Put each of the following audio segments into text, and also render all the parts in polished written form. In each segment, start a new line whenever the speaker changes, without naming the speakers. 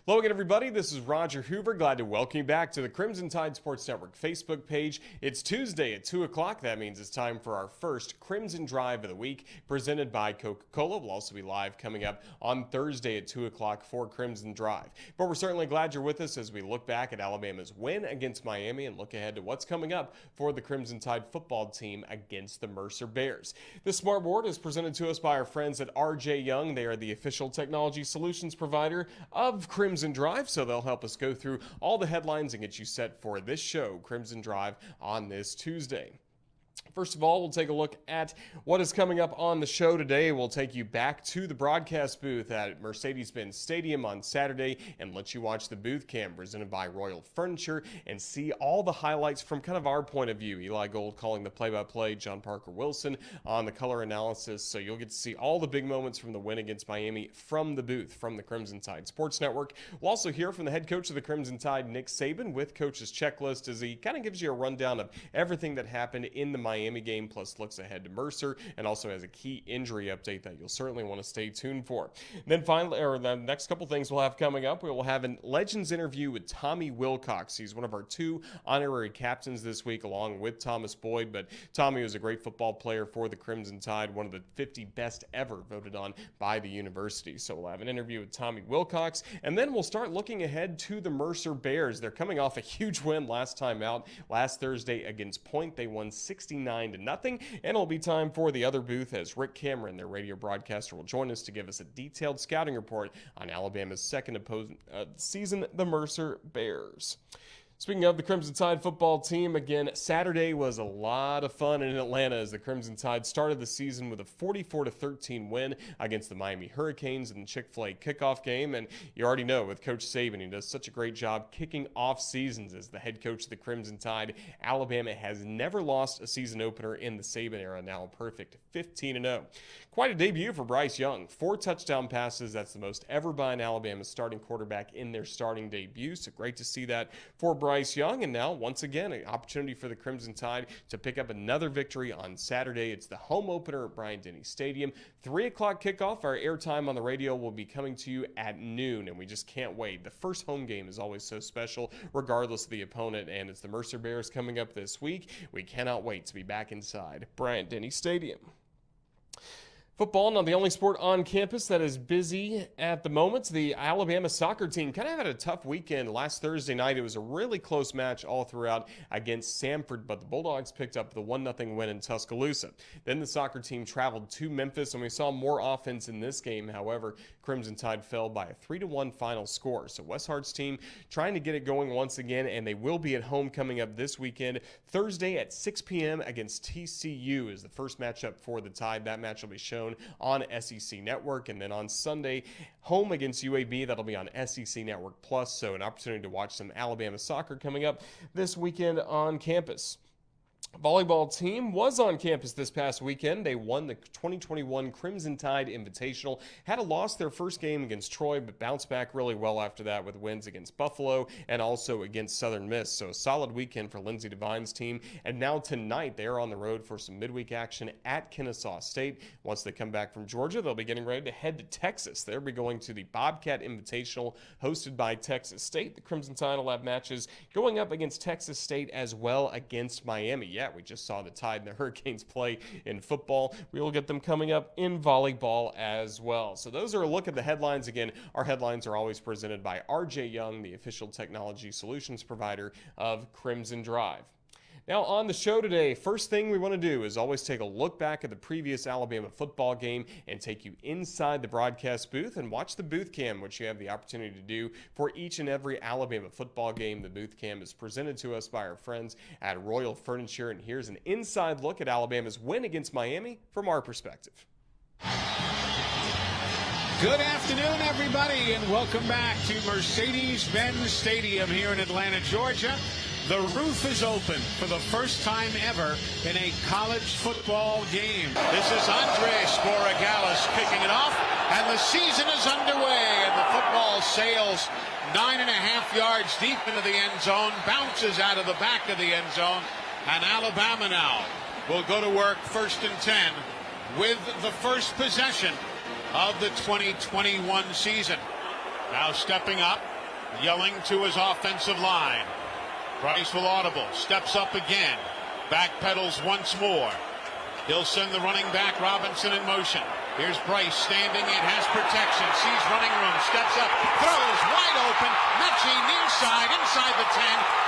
Hello again, everybody. This is Roger Hoover. Glad to welcome you back to the Crimson Tide Sports Network Facebook page. It's Tuesday at 2 o'clock. That means it's time for our first Crimson Drive of the week, presented by Coca-Cola. We'll also be live coming up on Thursday at 2 o'clock for Crimson Drive. But we're certainly glad you're with us as we look back at Alabama's win against Miami and look ahead to what's coming up for the Crimson Tide football team against the Mercer Bears. This smart board is presented to us by our friends at RJ Young. They are the official technology solutions provider of Crimson Drive, so they'll help us go through all the headlines and get you set for this show, Crimson Drive, on this Tuesday. First of all, we'll take a look at what is coming up on the show today. We'll take you back to the broadcast booth at Mercedes-Benz Stadium on Saturday and let you watch the booth cam presented by Royal Furniture and see all the highlights from kind of our point of view. Eli Gold calling the play-by-play, John Parker Wilson on the color analysis. So you'll get to see all the big moments from the win against Miami from the booth, from the Crimson Tide Sports Network. We'll also hear from the head coach of the Crimson Tide, Nick Saban, with Coach's Checklist, as he kind of gives you a rundown of everything that happened in the Miami game, plus looks ahead to Mercer, and also has a key injury update that you'll certainly want to stay tuned for. Then finally, or the next couple things we'll have coming up, we will have a Legends interview with Tommy Wilcox. He's one of our two honorary captains this week, along with Thomas Boyd, but Tommy was a great football player for the Crimson Tide, one of the 50 best ever voted on by the university. So we'll have an interview with Tommy Wilcox, and then we'll start looking ahead to the Mercer Bears. They're coming off a huge win last time out, last Thursday against Point. They won 69-0, and it'll be time for the other booth as Rick Cameron, their radio broadcaster, will join us to give us a detailed scouting report on Alabama's second opposing season, the Mercer Bears. Speaking of the Crimson Tide football team, again, Saturday was a lot of fun in Atlanta as the Crimson Tide started the season with a 44-13 win against the Miami Hurricanes in the Chick-fil-A kickoff game. And you already know, with Coach Saban, he does such a great job kicking off seasons as the head coach of the Crimson Tide. Alabama has never lost a season opener in the Saban era, now a perfect 15-0. Quite a debut for Bryce Young. 4 touchdown passes. That's the most ever by an Alabama starting quarterback in their starting debut. So great to see that for Bryce Young. And now, once again, an opportunity for the Crimson Tide to pick up another victory on Saturday. It's the home opener at Bryant-Denny Stadium. 3 o'clock kickoff. Our airtime on the radio will be coming to you at noon, and we just can't wait. The first home game is always so special, regardless of the opponent, and it's the Mercer Bears coming up this week. We cannot wait to be back inside Bryant-Denny Stadium. Football, not the only sport on campus that is busy at the moment. The Alabama soccer team kind of had a tough weekend last Thursday night. It was a really close match all throughout against Samford, but the Bulldogs picked up the 1-0 win in Tuscaloosa. Then the soccer team traveled to Memphis, and we saw more offense in this game. However, Crimson Tide fell by a 3-1 final score. So Westhart's team trying to get it going once again, and they will be at home coming up this weekend. Thursday at 6 p.m. against TCU is the first matchup for the Tide. That match will be shown on SEC Network, and then on Sunday, home against UAB. That'll be on SEC Network Plus, so an opportunity to watch some Alabama soccer coming up this weekend on campus. Volleyball team was on campus this past weekend. They won the 2021 Crimson Tide Invitational. Had a loss their first game against Troy, but bounced back really well after that with wins against Buffalo and also against Southern Miss. So a solid weekend for Lindsey Devine's team. And now tonight, they are on the road for some midweek action at Kennesaw State. Once they come back from Georgia, they'll be getting ready to head to Texas. They'll be going to the Bobcat Invitational hosted by Texas State. The Crimson Tide will have matches going up against Texas State as well against Miami. Yeah, we just saw the Tide and the Hurricanes play in football. We will get them coming up in volleyball as well. So those are a look at the headlines. Again, our headlines are always presented by RJ Young, the official technology solutions provider of Crimson Drive. Now on the show today, first thing we want to do is always take a look back at the previous Alabama football game and take you inside the broadcast booth and watch the booth cam, which you have the opportunity to do for each and every Alabama football game. The booth cam is presented to us by our friends at Royal Furniture, and here's an inside look at Alabama's win against Miami from our perspective.
Good afternoon, everybody, and welcome back to Mercedes-Benz Stadium here in Atlanta, Georgia. The roof is open for the first time ever in a college football game. This is Andres Borregales kicking it off, and the season is underway, and the football sails 9.5 yards deep into the end zone, bounces out of the back of the end zone, and Alabama now will go to work 1st and 10 with the first possession of the 2021 season. Now stepping up yelling to his offensive line. Bryce will audible, steps up again, backpedals once more. He'll send the running back Robinson in motion. Here's Bryce standing in, has protection, sees running room, steps up, throws wide open, Mechie inside the 10,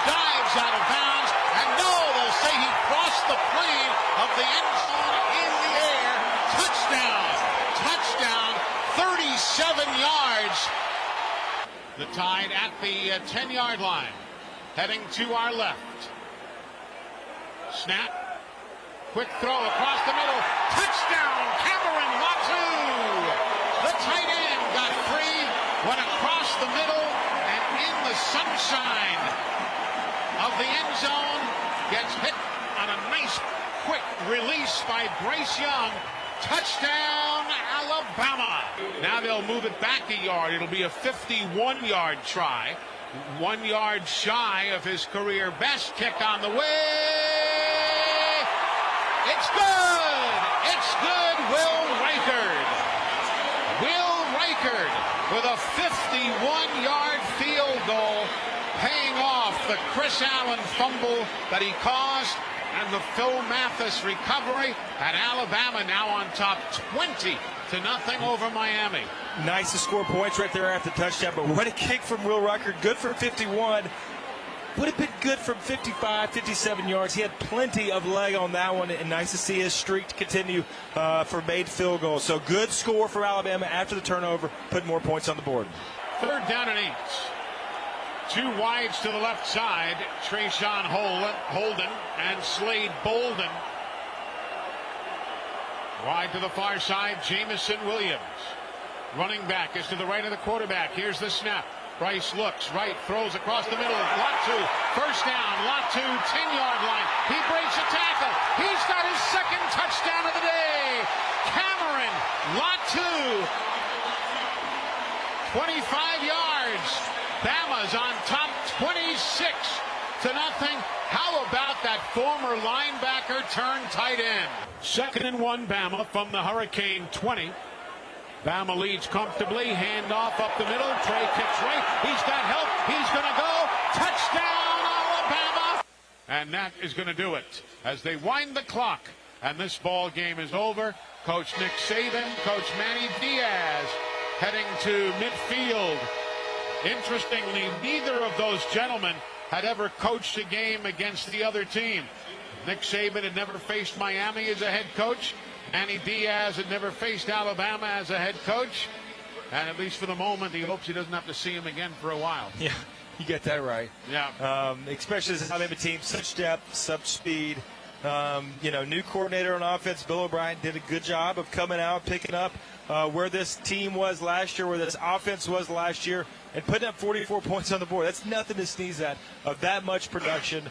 dives out of bounds, and no, they'll say he crossed the plane of the end zone in the air. Touchdown, 37 yards. The Tide at the 10-yard line, heading to our left. Snap. Quick throw across the middle. Touchdown, Cameron Latu. The tight end got free, went across the middle, and in the sunshine of the end zone, gets hit on a nice quick release by Bryce Young. Touchdown, Alabama. Now they'll move it back a yard. It'll be a 51-yard try. 1 yard shy of his career best. Kick on the way. It's good! It's good, Will Reichard with a 51-yard field goal, paying off the Chris Allen fumble that he caused and the Phil Mathis recovery, and Alabama now on top 20-0 over Miami.
Nice to score points right there after the touchdown, but what a kick from Will Reichard. Good for 51. Would have been good from 55, 57 yards. He had plenty of leg on that one, and nice to see his streak to continue for made field goals. So good score for Alabama after the turnover, put more points on the board.
3rd down and 8. 2 wides to the left side. Trayshawn Holden and Slade Bolden. Wide to the far side, Jamison Williams. Running back is to the right of the quarterback. Here's the snap. Bryce looks right, throws across the middle. Latu, first down. Latu, 10-yard line. He breaks a tackle. He's got his 2nd touchdown of the day. Cameron Latu, 25 yards. Bama's on top 26-0. How about that former linebacker turned tight end? 2nd and 1, Bama from the Hurricane 20. Bama leads comfortably, handoff up the middle, Trey kicks right, he's got help, he's going to go, touchdown Alabama! And that is going to do it as they wind the clock, and this ball game is over. Coach Nick Saban, Coach Manny Diaz heading to midfield. Interestingly, neither of those gentlemen had ever coached a game against the other team. Nick Saban had never faced Miami as a head coach. Manny Diaz had never faced Alabama as a head coach, and at least for the moment, he hopes he doesn't have to see him again for a while.
Yeah, you get that right.
Yeah.
Especially as Alabama team, such depth, such speed. New coordinator on offense, Bill O'Brien, did a good job of coming out, picking up where this team was last year, where this offense was last year, and putting up 44 points on the board. That's nothing to sneeze at, of that much production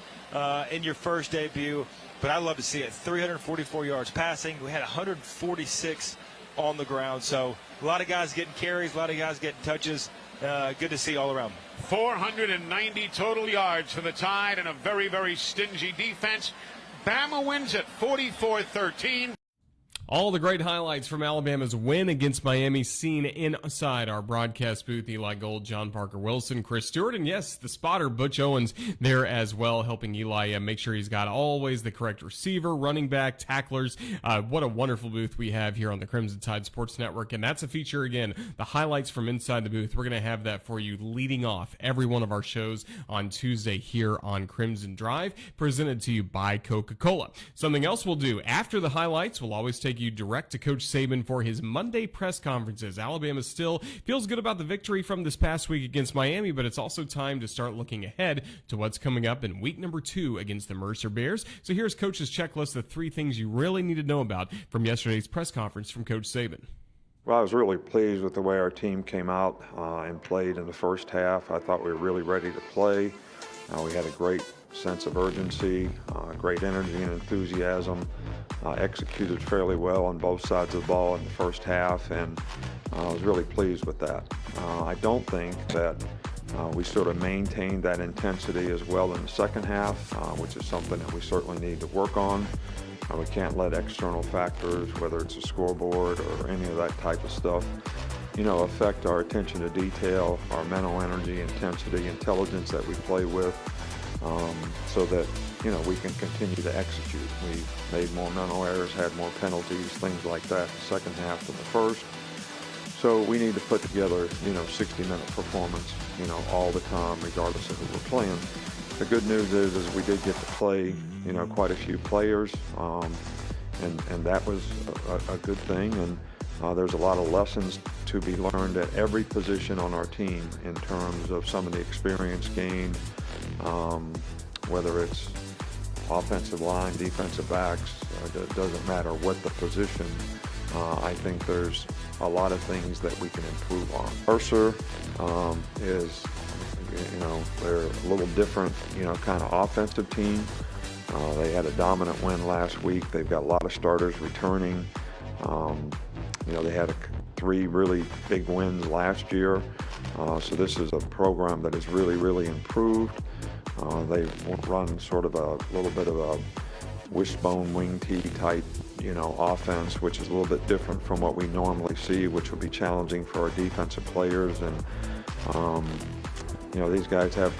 in your first debut. But I love to see it. 344 yards passing. We had 146 on the ground. So a lot of guys getting carries, a lot of guys getting touches. Good to see all around.
490 total yards for the Tide and a very, very stingy defense. Bama wins at 44-13.
All the great highlights from Alabama's win against Miami seen inside our broadcast booth. Eli Gold, John Parker Wilson, Chris Stewart, and yes, the spotter, Butch Owens, there as well, helping Eli make sure he's got always the correct receiver, running back, tacklers. What a wonderful booth we have here on the Crimson Tide Sports Network, and that's a feature, again, the highlights from inside the booth. We're going to have that for you leading off every one of our shows on Tuesday here on Crimson Drive, presented to you by Coca-Cola. Something else we'll do after the highlights, we'll always take you direct to Coach Saban for his Monday press conferences. Alabama still feels good about the victory from this past week against Miami, but it's also time to start looking ahead to what's coming up in week number 2 against the Mercer Bears. So here's Coach's checklist of 3 things you really need to know about from yesterday's press conference from Coach Saban.
Well, I was really pleased with the way our team came out and played in the first half. I thought we were really ready to play. We had a great sense of urgency, great energy and enthusiasm, executed fairly well on both sides of the ball in the first half, and I was really pleased with that. I don't think that we sort of maintained that intensity as well in the second half, which is something that we certainly need to work on. We can't let external factors, whether it's a scoreboard or any of that type of stuff, affect our attention to detail, our mental energy, intensity, intelligence that we play with, so that, we can continue to execute. We made more mental errors, had more penalties, things like that in the second half than the first. So we need to put together, 60-minute performance, all the time, regardless of who we're playing. The good news is we did get to play, quite a few players, and that was a good thing. And there's a lot of lessons to be learned at every position on our team in terms of some of the experience gained, whether it's offensive line, defensive backs, it doesn't matter what the position. I think there's a lot of things that we can improve on. Mercer is, they're a little different, kind of offensive team. They had a dominant win last week. They've got a lot of starters returning. They had 3 really big wins last year. So this is a program that has really, really improved. They run sort of a little bit of a wishbone wing tee type, offense, which is a little bit different from what we normally see, which will be challenging for our defensive players. And, these guys have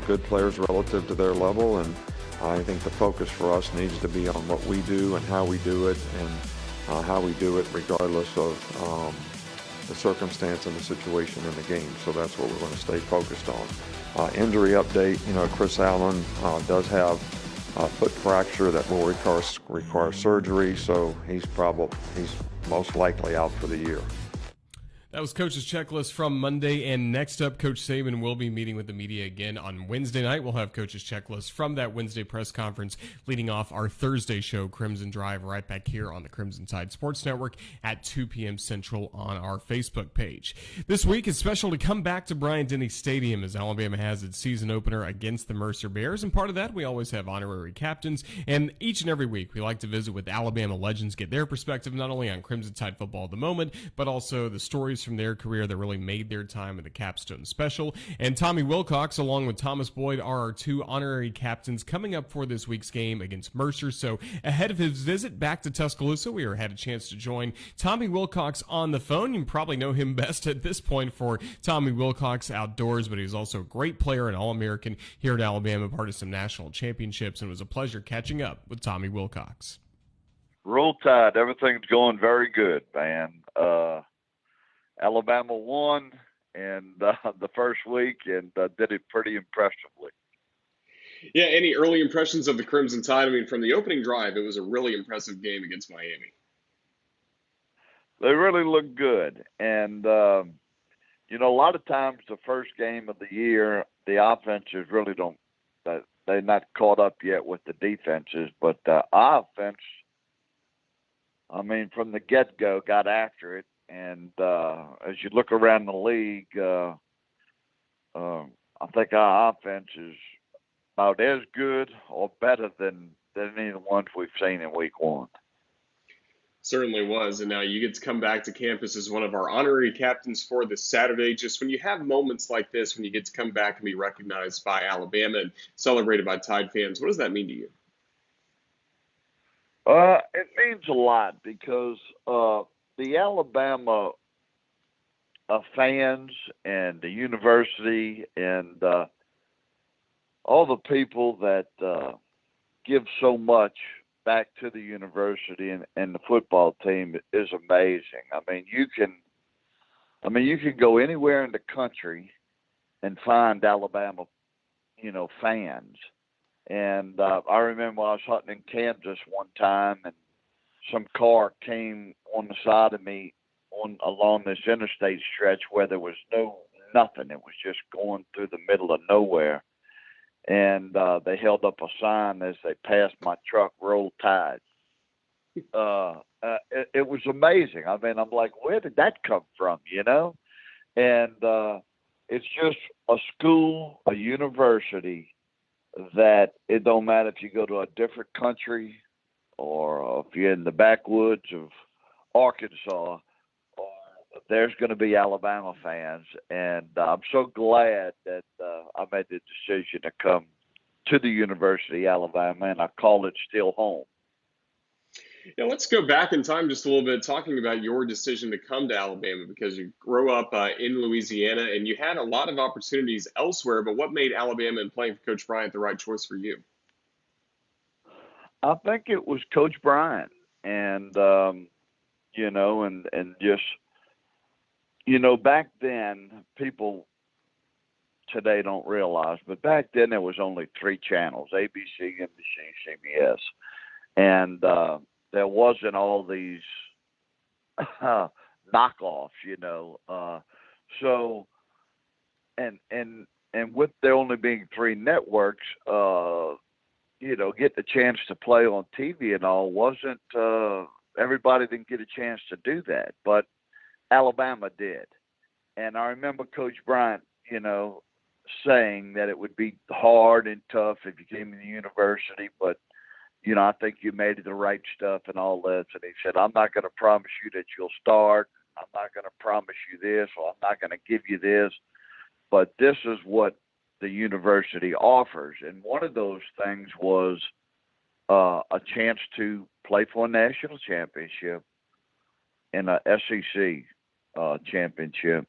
good players relative to their level. And I think the focus for us needs to be on what we do and how we do it, and how we do it regardless of the circumstance and the situation in the game. So that's what we're going to stay focused on. Injury update, Chris Allen does have a foot fracture that will require surgery, so he's most likely out for the year.
That was Coach's Checklist from Monday, and next up, Coach Saban will be meeting with the media again on Wednesday night. We'll have Coach's Checklist from that Wednesday press conference leading off our Thursday show, Crimson Drive, right back here on the Crimson Tide Sports Network at 2 p.m. Central on our Facebook page. This week is special to come back to Bryant-Denny Stadium as Alabama has its season opener against the Mercer Bears, and part of that, we always have honorary captains, and each and every week we like to visit with Alabama legends, get their perspective not only on Crimson Tide football at the moment, but also the stories from their career that really made their time at the Capstone Special. And Tommy Wilcox, along with Thomas Boyd, are our 2 honorary captains coming up for this week's game against Mercer. So ahead of his visit back to Tuscaloosa, we had a chance to join Tommy Wilcox on the phone. You probably know him best at this point for Tommy Wilcox Outdoors, but he's also a great player and All-American here at Alabama, part of some national championships, and it was a pleasure catching up with Tommy Wilcox.
Roll Tide, everything's going very good, man. Alabama won and the first week and did it pretty impressively.
Yeah, any early impressions of the Crimson Tide? I mean, from the opening drive, it was a really impressive game against Miami.
They really look good. And, a lot of times the first game of the year, the offenses really don't they're not caught up yet with the defenses. But the offense, from the get-go, got after it. And as you look around the league, I think our offense is about as good or better than any of the ones we've seen in week 1.
Certainly was. And now you get to come back to campus as one of our honorary captains for this Saturday. Just when you have moments like this, when you get to come back and be recognized by Alabama and celebrated by Tide fans, what does that mean to you?
It means a lot because the Alabama fans and the university and all the people that give so much back to the university and the football team is amazing. You can go anywhere in the country and find Alabama, fans. And I remember I was hunting in Kansas one time, and some car came on the side of me along this interstate stretch where there was nothing. It was just going through the middle of nowhere. And they held up a sign as they passed my truck, Roll Tide. It was amazing. I'm like, where did that come from, And it's just a school, a university that it don't matter if you go to a different country or if you're in the backwoods of Arkansas, there's going to be Alabama fans. And I'm so glad that I made the decision to come to the University of Alabama, and I call it still home.
Yeah, let's go back in time just a little bit, talking about your decision to come to Alabama because you grew up in Louisiana and you had a lot of opportunities elsewhere. But what made Alabama and playing for Coach Bryant the right choice for you?
I think it was Coach Bryant, and and just back then, people today don't realize, but back then there was only three channels: ABC, NBC, CBS, and there wasn't all these knockoffs, So, and with there only being three networks, get the chance to play on TV and all wasn't. Everybody didn't get a chance to do that, but Alabama did. And I remember Coach Bryant, saying that it would be hard and tough if you came to the university, but I think you made the right stuff and all this. And he said, I'm not going to promise you that you'll start. I'm not going to promise you this, or I'm not going to give you this, but this is what the university offers. And one of those things was a chance to play for a national championship and a SEC championship,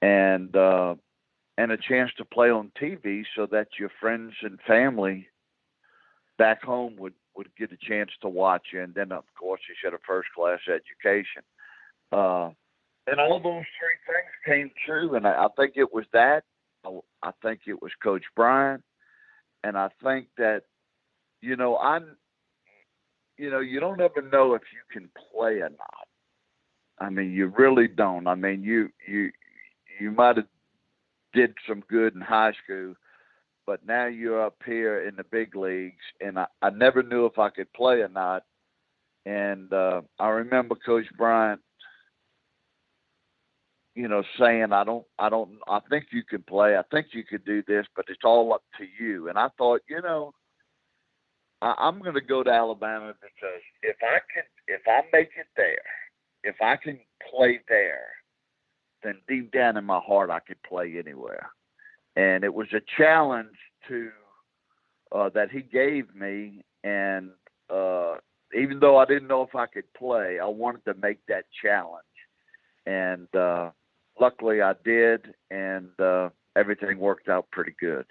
and a chance to play on TV so that your friends and family back home would get a chance to watch you. And then, of course, you had a first-class education. And all those three things came true, and I think it was that. I think it was Coach Bryant, and I think that, you don't ever know if you can play or not. I mean, you really don't. I mean, you might have did some good in high school, but now you're up here in the big leagues, and I never knew if I could play or not. And I remember Coach Bryant, saying, I think you can play. I think you could do this, but it's all up to you. And I thought, I'm going to go to Alabama because if I make it there, if I can play there, then deep down in my heart, I could play anywhere. And it was a challenge that he gave me. And even though I didn't know if I could play, I wanted to make that challenge. And luckily I did, and everything worked out pretty good.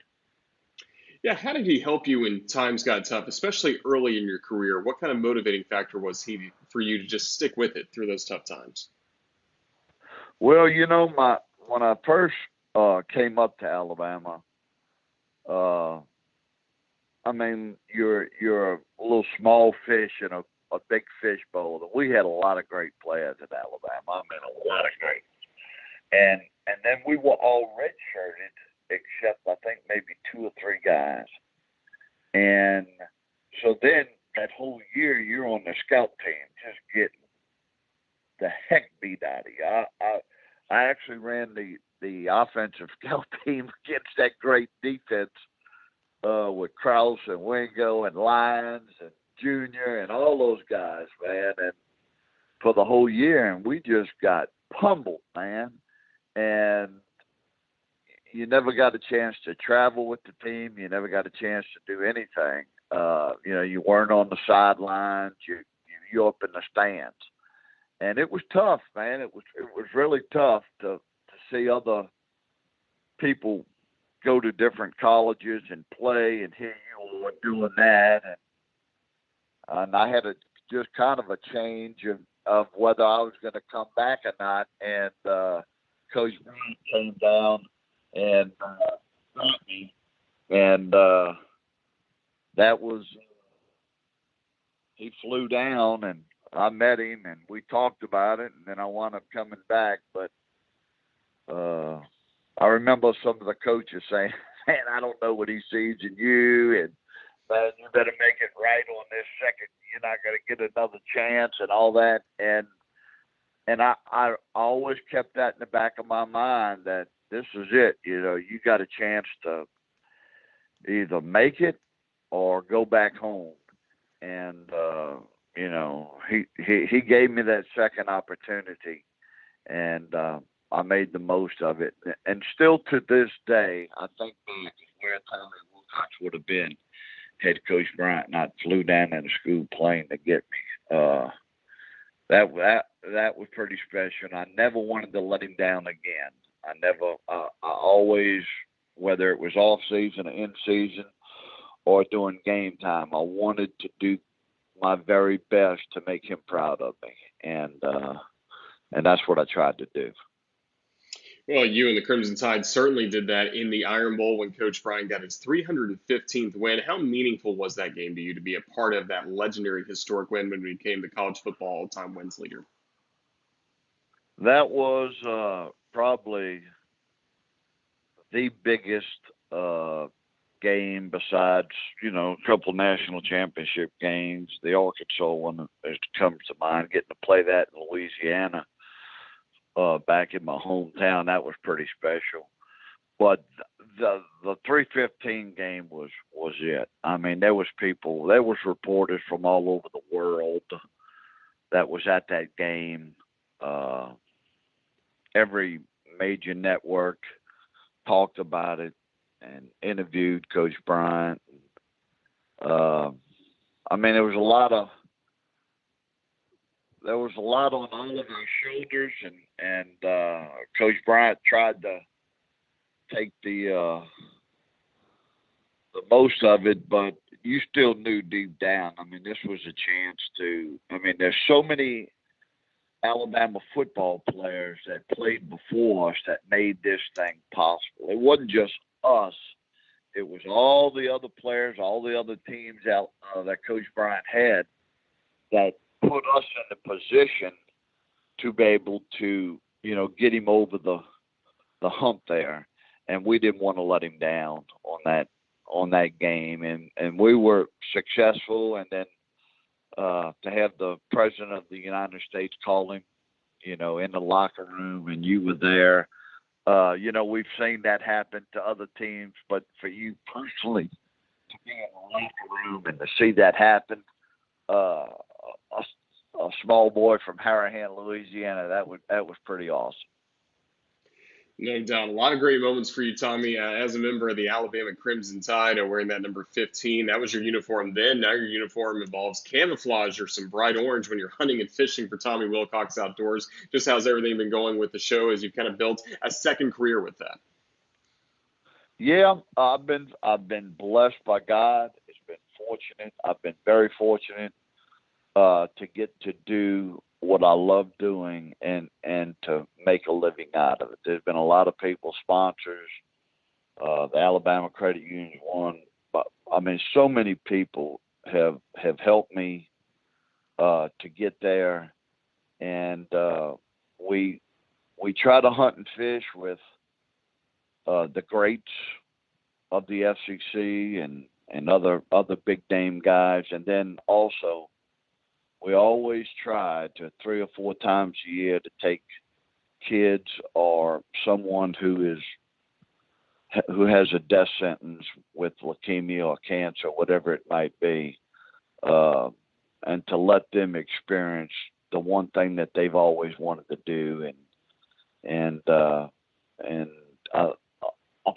Yeah, how did he help you when times got tough, especially early in your career? What kind of motivating factor was he for you to just stick with it through those tough times?
Well, when I first came up to Alabama, I mean, you're a little small fish in a big fish bowl. We had a lot of great players at Alabama. I mean, a lot of great. And then we were all redshirted, except I think maybe two or three guys. And so then that whole year you're on the scout team, just getting the heck beat out of you. I actually ran the offensive scout team against that great defense with Krause and Wingo and Lyons and Junior and all those guys, man. And for the whole year, and we just got pummeled, man. And you never got a chance to travel with the team. You never got a chance to do anything. You weren't on the sidelines. You up in the stands. And it was tough, man. It was really tough to see other people go to different colleges and play, and here you were doing that. And I had just kind of a change of whether I was going to come back or not. And Coach Bryant came down and got me. And that was he flew down, and I met him, and we talked about it, and then I wound up coming back. But I remember some of the coaches saying, man, I don't know what he sees in you, and man, you better make it right on this second. You're not going to get another chance and all that. And I always kept that in the back of my mind that this is it. You got a chance to either make it or go back home. And, he gave me that second opportunity, and I made the most of it. And still to this day, I think back where Tommy Wilcox would have been had Coach Bryant not flew down in a school plane to get me. that was pretty special. And I never wanted to let him down again. I always, whether it was off season or in season or during game time, I wanted to do my very best to make him proud of me. And that's what I tried to do.
Well, you and the Crimson Tide certainly did that in the Iron Bowl when Coach Brian got his 315th win. How meaningful was that game to you to be a part of that legendary historic win when we became the college football all-time wins leader?
That was probably the biggest game besides, a couple national championship games. The Arkansas one comes to mind, getting to play that in Louisiana. Back in my hometown, that was pretty special. But the 315 game was it. I mean, there was reporters from all over the world that was at that game. Every major network talked about it and interviewed Coach Bryant. I mean, there was a lot on all of our shoulders, and Coach Bryant tried to take the most of it, but you still knew deep down. I mean, this was a chance to. I mean, there's so many Alabama football players that played before us that made this thing possible. It wasn't just us; it was all the other players, all the other teams out that Coach Bryant had that put us in the position to be able to, get him over the hump there. And we didn't want to let him down on that game. And we were successful. And then to have the President of the United States call him, in the locker room, and you were there. We've seen that happen to other teams, but for you personally to be in the locker room and to see that happen, a small boy from Harahan, Louisiana, that was pretty awesome.
No doubt. A lot of great moments for you, Tommy. As a member of the Alabama Crimson Tide, wearing that number 15, that was your uniform then. Now your uniform involves camouflage or some bright orange when you're hunting and fishing for Tommy Wilcox Outdoors. Just how's everything been going with the show as you've kind of built a second career with that?
Yeah, I've been blessed by God. It's been fortunate. I've been very fortunate to get to do what I love doing and to make a living out of it. There's been a lot of people, sponsors, the Alabama Credit Union one. But I mean, so many people have helped me to get there, and we try to hunt and fish with the greats of the FCC and other big name guys, and then also we always try to 3 or 4 times a year to take kids or someone who has a death sentence with leukemia or cancer, whatever it might be, and to let them experience the one thing that they've always wanted to do. And I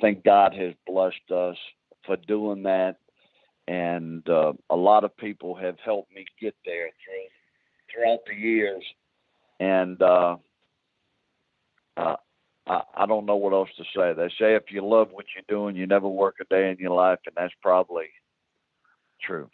think God has blessed us for doing that. And a lot of people have helped me get there throughout the years. And I don't know what else to say. They say if you love what you're doing, you never work a day in your life, and that's probably true.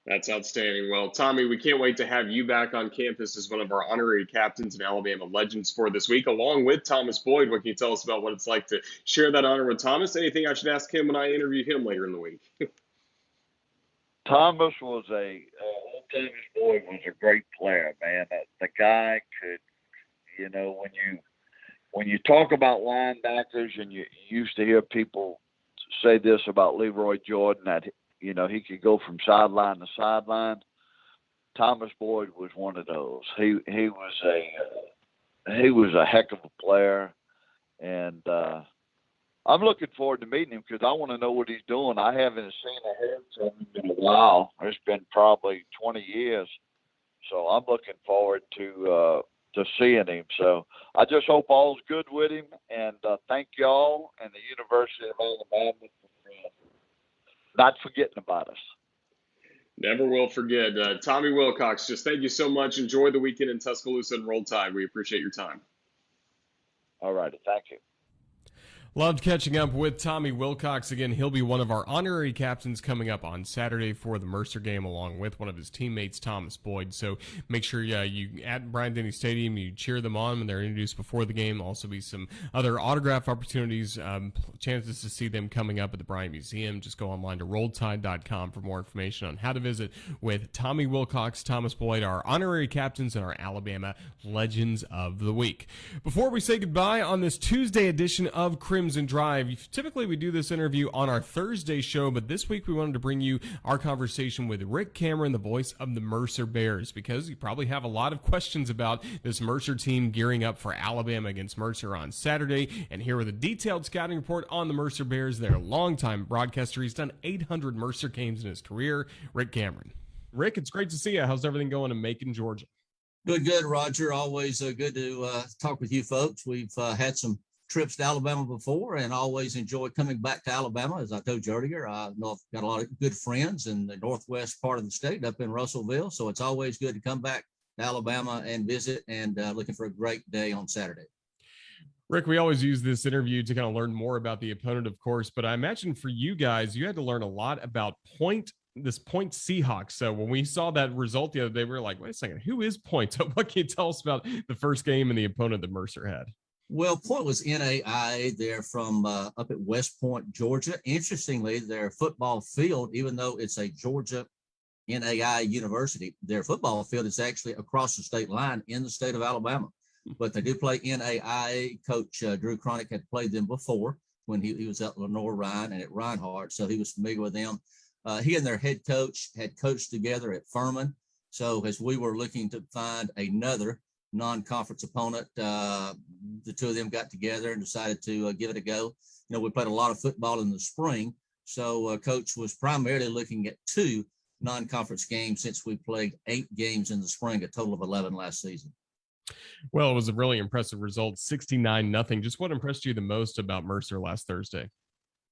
That's outstanding. Well, Tommy, we can't wait to have you back on campus as one of our honorary captains and Alabama Legends for this week, along with Thomas Boyd. What can you tell us about what it's like to share that honor with Thomas? Anything I should ask him when I interview him later in the week?
Thomas was Thomas Boyd was a great player, man. The guy could, when you talk about linebackers, and you used to hear people say this about Leroy Jordan, that he could go from sideline to sideline. Thomas Boyd was one of those. He was a heck of a player, and I'm looking forward to meeting him because I want to know what he's doing. I haven't seen a head from him in a while. It's been probably 20 years, so I'm looking forward to seeing him. So I just hope all's good with him, and thank y'all and the University of Alabama for not forgetting about us.
Never will forget. Tommy Wilcox, just thank you so much. Enjoy the weekend in Tuscaloosa and Roll Tide. We appreciate your time.
All righty. Thank you.
Loved catching up with Tommy Wilcox. Again, he'll be one of our honorary captains coming up on Saturday for the Mercer game, along with one of his teammates, Thomas Boyd. So make sure you at Bryant-Denny Stadium, you cheer them on when they're introduced before the game. Also be some other autograph opportunities, chances to see them coming up at the Bryant Museum. Just go online to rolltide.com for more information on how to visit with Tommy Wilcox, Thomas Boyd, our honorary captains and our Alabama Legends of the Week. Before we say goodbye on this Tuesday edition of Crimson Drive, typically we do this interview on our Thursday show, but this week we wanted to bring you our conversation with Rick Cameron, the voice of the Mercer Bears, because you probably have a lot of questions about this Mercer team gearing up for Alabama against Mercer on Saturday. And here with a detailed scouting report on the Mercer Bears, their longtime broadcaster. He's done 800 Mercer games in his career, Rick Cameron. Rick, it's great to see you. How's everything going in Macon, Georgia?
Good, Roger. Always good to talk with you folks. We've had some trips to Alabama before and always enjoy coming back to Alabama. As I told you earlier, I know I've got a lot of good friends in the northwest part of the state up in Russellville. So it's always good to come back to Alabama and visit, and looking for a great day on Saturday.
Rick, we always use this interview to kind of learn more about the opponent, of course, but I imagine for you guys, you had to learn a lot about Point Seahawks. So when we saw that result the other day, we were like, wait a second, who is Point? What can you tell us about the first game and the opponent that Mercer had?
Well, Point was NAIA. They're from up at West Point, Georgia. Interestingly, their football field, even though it's a Georgia NAIA university, their football field is actually across the state line in the state of Alabama. But they do play NAIA. Coach Drew Cronick had played them before when he was at Lenore Ryan and at Reinhardt, so he was familiar with them. He and their head coach had coached together at Furman. So as we were looking to find another non-conference opponent, the two of them got together and decided to give it a go. You know, we played a lot of football in the spring, so coach was primarily looking at 2 non-conference games since we played 8 games in the spring, a total of 11 last season.
Well, it was a really impressive result, 69-0. Just what impressed you the most about Mercer last Thursday?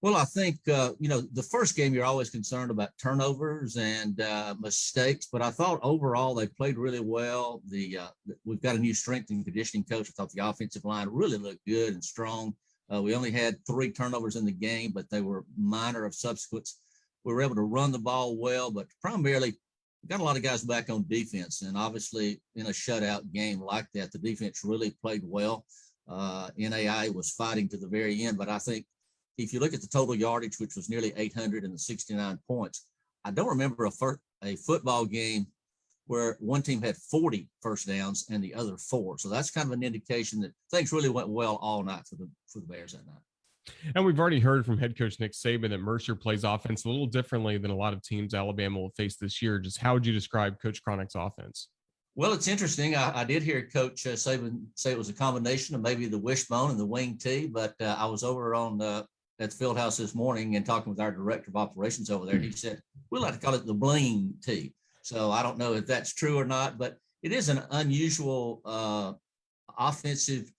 Well, I think, the first game you're always concerned about turnovers and mistakes, but I thought overall they played really well. We've got a new strength and conditioning coach. I thought the offensive line really looked good and strong. We only had 3 turnovers in the game, but they were minor of subsequence. We were able to run the ball well, but primarily we got a lot of guys back on defense. And obviously in a shutout game like that, the defense really played well. NAI was fighting to the very end, but I think if you look at the total yardage, which was nearly 869 points, I don't remember a football game where one team had 40 first downs and the other 4. So that's kind of an indication that things really went well all night for the Bears that night.
And we've already heard from head coach Nick Saban that Mercer plays offense a little differently than a lot of teams Alabama will face this year. Just how would you describe Coach Cronick's offense?
Well, it's interesting. I did hear Coach Saban say it was a combination of maybe the wishbone and the wing tee, but I was over at the field house this morning and talking with our director of operations over there. And he said, we like to call it the bling tee. So I don't know if that's true or not, but it is an unusual offensive,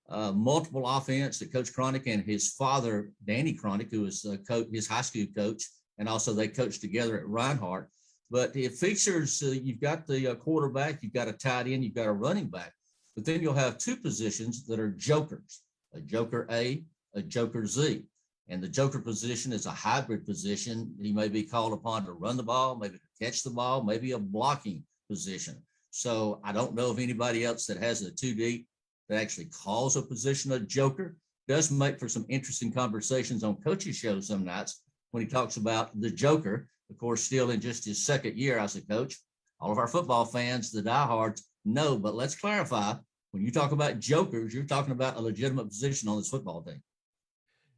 multiple offense that Coach Cronick and his father, Denny Cronick, who was his high school coach, and also they coached together at Reinhardt. But it features, you've got the quarterback, you've got a tight end, you've got a running back, but then you'll have 2 positions that are jokers, a joker A, a joker Z. And the joker position is a hybrid position. He may be called upon to run the ball, maybe to catch the ball, maybe a blocking position. So I don't know of anybody else that has a 2 deep that actually calls a position a joker. Does make for some interesting conversations on coaches' shows some nights when he talks about the joker. Of course, still in just his 2nd year as a coach. All of our football fans, the diehards, know, but let's clarify. When you talk about jokers, you're talking about a legitimate position on this football team.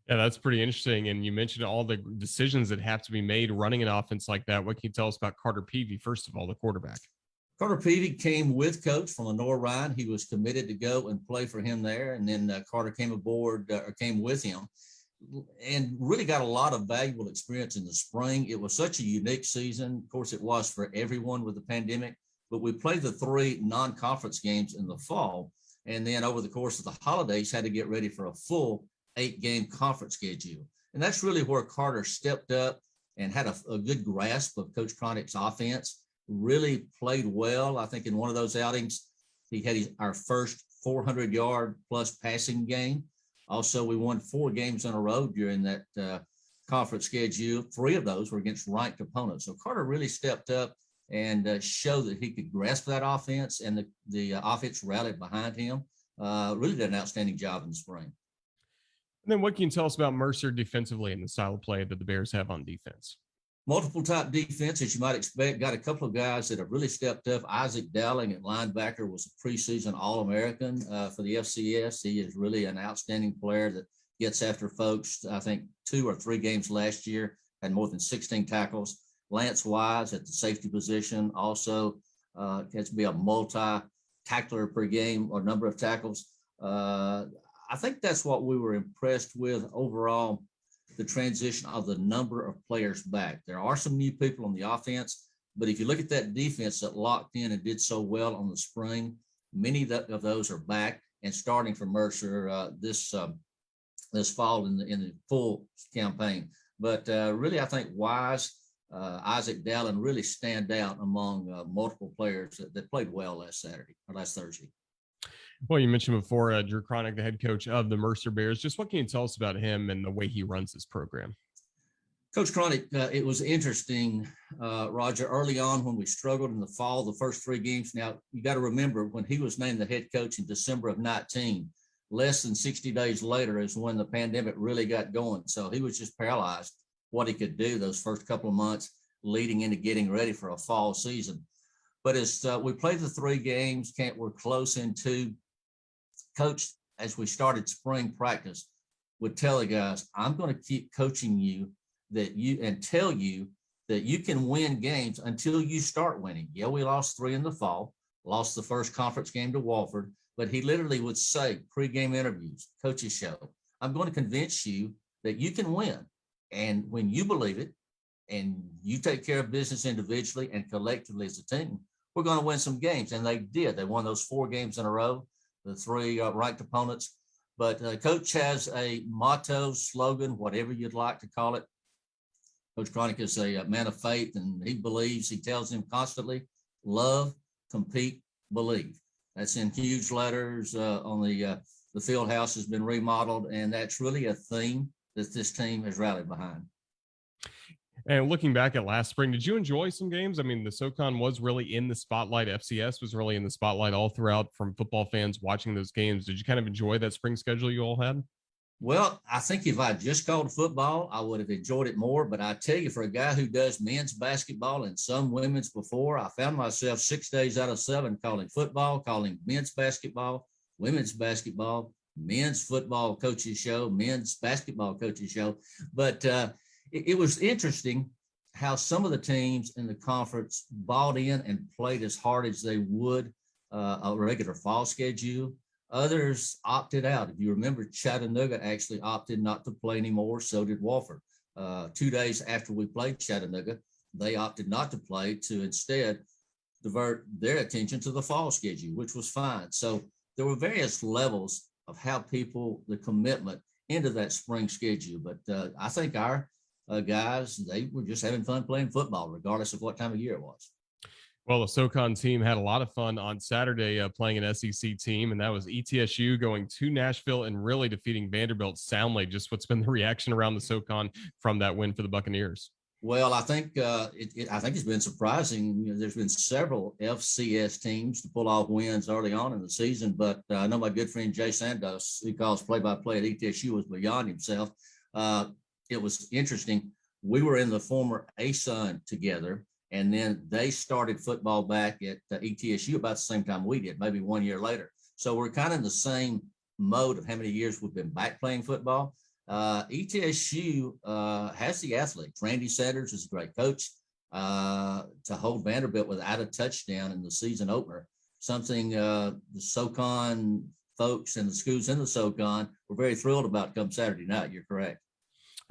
Yeah, that's pretty interesting. And you mentioned all the decisions that have to be made running an offense like that. What can you tell us about Carter Peavy, first of all, the quarterback?
Carter Peavy came with coach from Lenore Ryan. He was committed to go and play for him there. And then Carter came with him and really got a lot of valuable experience in the spring. It was such a unique season. Of course, it was for everyone with the pandemic, but we played the 3 non-conference games in the fall. And then over the course of the holidays, had to get ready for a full 8-game conference schedule. And that's really where Carter stepped up and had a good grasp of Coach Cronick's offense, really played well. I think in one of those outings, he had our first 400-yard plus passing game. Also, we won 4 games in a row during that conference schedule. 3 of those were against ranked opponents. So Carter really stepped up and showed that he could grasp that offense, and the offense rallied behind him. Really did an outstanding job in the spring.
And then what can you tell us about Mercer defensively and the style of play that the Bears have on defense?
Multiple type defense, as you might expect. Got a couple of guys that have really stepped up. Isaac Dowling at linebacker was a preseason All-American for the FCS. He is really an outstanding player that gets after folks. I think 2 or 3 games last year, had more than 16 tackles. Lance Wise at the safety position also has to be a multi-tackler per game or number of tackles. I think that's what we were impressed with overall, the transition of the number of players back. There are some new people on the offense, but if you look at that defense that locked in and did so well on the spring, many of those are back and starting for Mercer this fall in the full campaign. But really, I think Wise, Isaac Dallin really stand out among multiple players that played well last Thursday.
Well, you mentioned before Drew Cronick, the head coach of the Mercer Bears. Just what can you tell us about him and the way he runs this program?
Coach Cronick, it was interesting, Roger, early on when we struggled in the fall, the first 3 games. Now, you got to remember when he was named the head coach in December of 19, less than 60 days later is when the pandemic really got going. So he was just paralyzed what he could do those first couple of months leading into getting ready for a fall season. But as we played the 3 games, we're close into, Coach, as we started spring practice, would tell the guys, I'm going to keep coaching you and tell you that you can win games until you start winning. Yeah, we lost 3 in the fall, lost the first conference game to Wofford, but he literally would say, pregame interviews, coaches show, I'm going to convince you that you can win. And when you believe it and you take care of business individually and collectively as a team, we're going to win some games. And they did. They won those 4 games in a row, the 3 ranked opponents. But Coach has a motto, slogan, whatever you'd like to call it. Coach Cronick is a man of faith, and he tells them constantly, love, compete, believe. That's in huge letters on the field house has been remodeled, and that's really a theme that this team has rallied behind.
And looking back at last spring, did you enjoy some games? I mean, the SoCon was really in the spotlight. FCS was really in the spotlight all throughout from football fans watching those games. Did you kind of enjoy that spring schedule you all had?
Well, I think if I just called football, I would have enjoyed it more. But I tell you, for a guy who does men's basketball and some women's before, I found myself 6 days out of 7 calling football, calling men's basketball, women's basketball, men's football coaches show, men's basketball coaches show. But it was interesting how some of the teams in the conference bought in and played as hard as they would a regular fall schedule. Others opted out. If you remember, Chattanooga actually opted not to play anymore. So did Wofford. 2 days after we played Chattanooga, they opted not to play to instead divert their attention to the fall schedule, which was fine. So there were various levels of how the commitment into that spring schedule. But I think our guys, they were just having fun playing football, regardless of what time of year it was.
Well, the SoCon team had a lot of fun on Saturday playing an SEC team, and that was ETSU going to Nashville and really defeating Vanderbilt soundly. Just what's been the reaction around the SoCon from that win for the Buccaneers?
Well, I think it's been surprising. You know, there's been several FCS teams to pull off wins early on in the season, but I know my good friend Jay Sandos, who calls play-by-play at ETSU, was beyond himself. It was interesting. We were in the former ASUN together, and then they started football back at ETSU about the same time we did, maybe 1 year later. So we're kind of in the same mode of how many years we've been back playing football. ETSU has the athletes. Randy Sanders is a great coach. To hold Vanderbilt without a touchdown in the season opener, something the SoCon folks and the schools in the SoCon were very thrilled about come Saturday night. You're correct.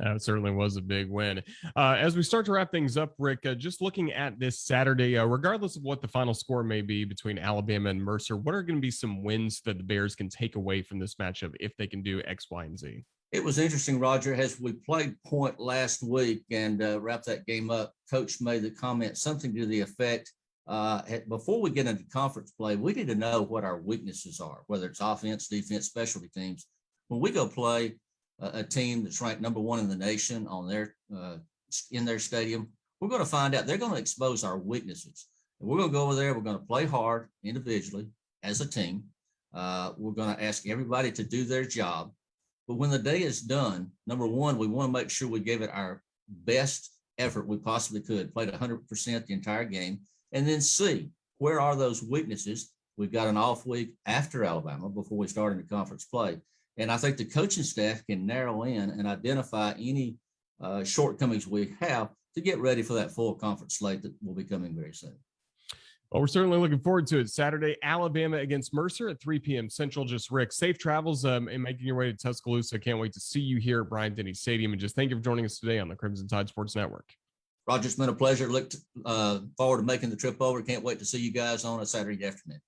It certainly was a big win. As we start to wrap things up, Rick, just looking at this Saturday, regardless of what the final score may be between Alabama and Mercer, what are going to be some wins that the Bears can take away from this matchup if they can do X, Y, and Z?
It was interesting, Roger, as we played point last week and wrapped that game up. Coach made the comment, something to the effect, before we get into conference play, we need to know what our weaknesses are, whether it's offense, defense, specialty teams. When we go play a team that's ranked number 1 in the nation on in their stadium, we're going to find out. They're going to expose our weaknesses. And we're going to go over there. We're going to play hard individually as a team. We're going to ask everybody to do their job. But when the day is done, number one, we want to make sure we gave it our best effort we possibly could, played 100% the entire game, and then see where are those weaknesses. We've got an off week after Alabama before we start into conference play. And I think the coaching staff can narrow in and identify any shortcomings we have to get ready for that full conference slate that will be coming very soon.
Well, we're certainly looking forward to it. Saturday, Alabama against Mercer at 3 p.m. Central. Just Rick, safe travels and making your way to Tuscaloosa. Can't wait to see you here at Bryant-Denny Stadium. And just thank you for joining us today on the Crimson Tide Sports Network.
Roger, it's been a pleasure. Look forward to making the trip over. Can't wait to see you guys on a Saturday afternoon.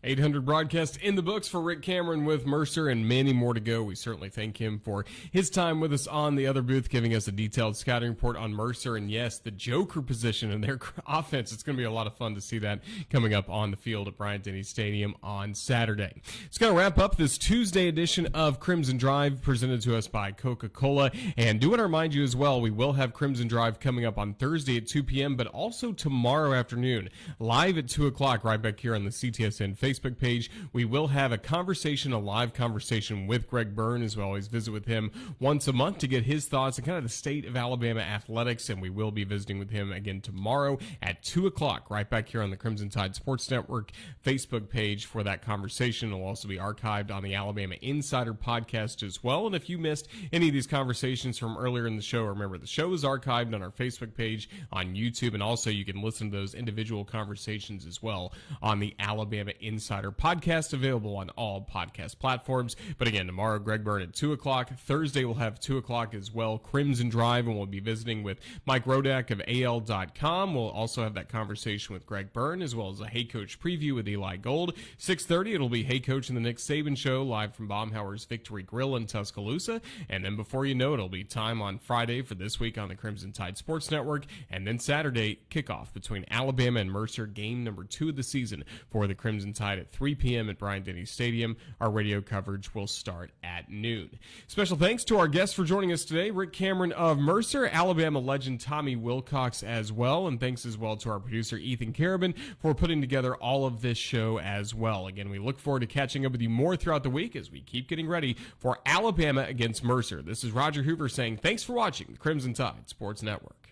800 broadcasts in the books for Rick Cameron with Mercer and many more to go. We certainly thank him for his time with us on the other booth, giving us a detailed scouting report on Mercer. And yes, the joker position in their offense. It's going to be a lot of fun to see that coming up on the field at Bryant-Denny Stadium on Saturday. It's going to wrap up this Tuesday edition of Crimson Drive presented to us by Coca-Cola. And do want to remind you as well, we will have Crimson Drive coming up on Thursday at 2 p.m., but also tomorrow afternoon, live at 2 o'clock, right back here on the CTSN Facebook page. We will have a live conversation with Greg Byrne, as we always visit with him once a month to get his thoughts on kind of the state of Alabama athletics, and we will be visiting with him again tomorrow at 2 o'clock, right back here on the Crimson Tide Sports Network Facebook page for that conversation. It'll also be archived on the Alabama Insider podcast as well, and if you missed any of these conversations from earlier in the show, remember the show is archived on our Facebook page, on YouTube, and also you can listen to those individual conversations as well on the Alabama Insider podcast, available on all podcast platforms. But again, tomorrow, Greg Byrne at 2 o'clock. Thursday, we'll have 2 o'clock as well, Crimson Drive, and we'll be visiting with Mike Rodak of AL.com. We'll also have that conversation with Greg Byrne, as well as a Hey Coach preview with Eli Gold. 6:30, it'll be Hey Coach and the Nick Saban Show, live from Baumhauer's Victory Grill in Tuscaloosa. And then before you know it, it'll be time on Friday for this week on the Crimson Tide Sports Network. And then Saturday, kickoff between Alabama and Mercer, game number 2 of the season for the Crimson Tide at 3 p.m. at Bryant-Denny Stadium. Our radio coverage will start at noon. Special thanks to our guests for joining us today, Rick Cameron of Mercer, Alabama legend Tommy Wilcox as well, and thanks as well to our producer Ethan Carabin for putting together all of this show as well. Again, we look forward to catching up with you more throughout the week as we keep getting ready for Alabama against Mercer. This is Roger Hoover saying thanks for watching the Crimson Tide Sports Network.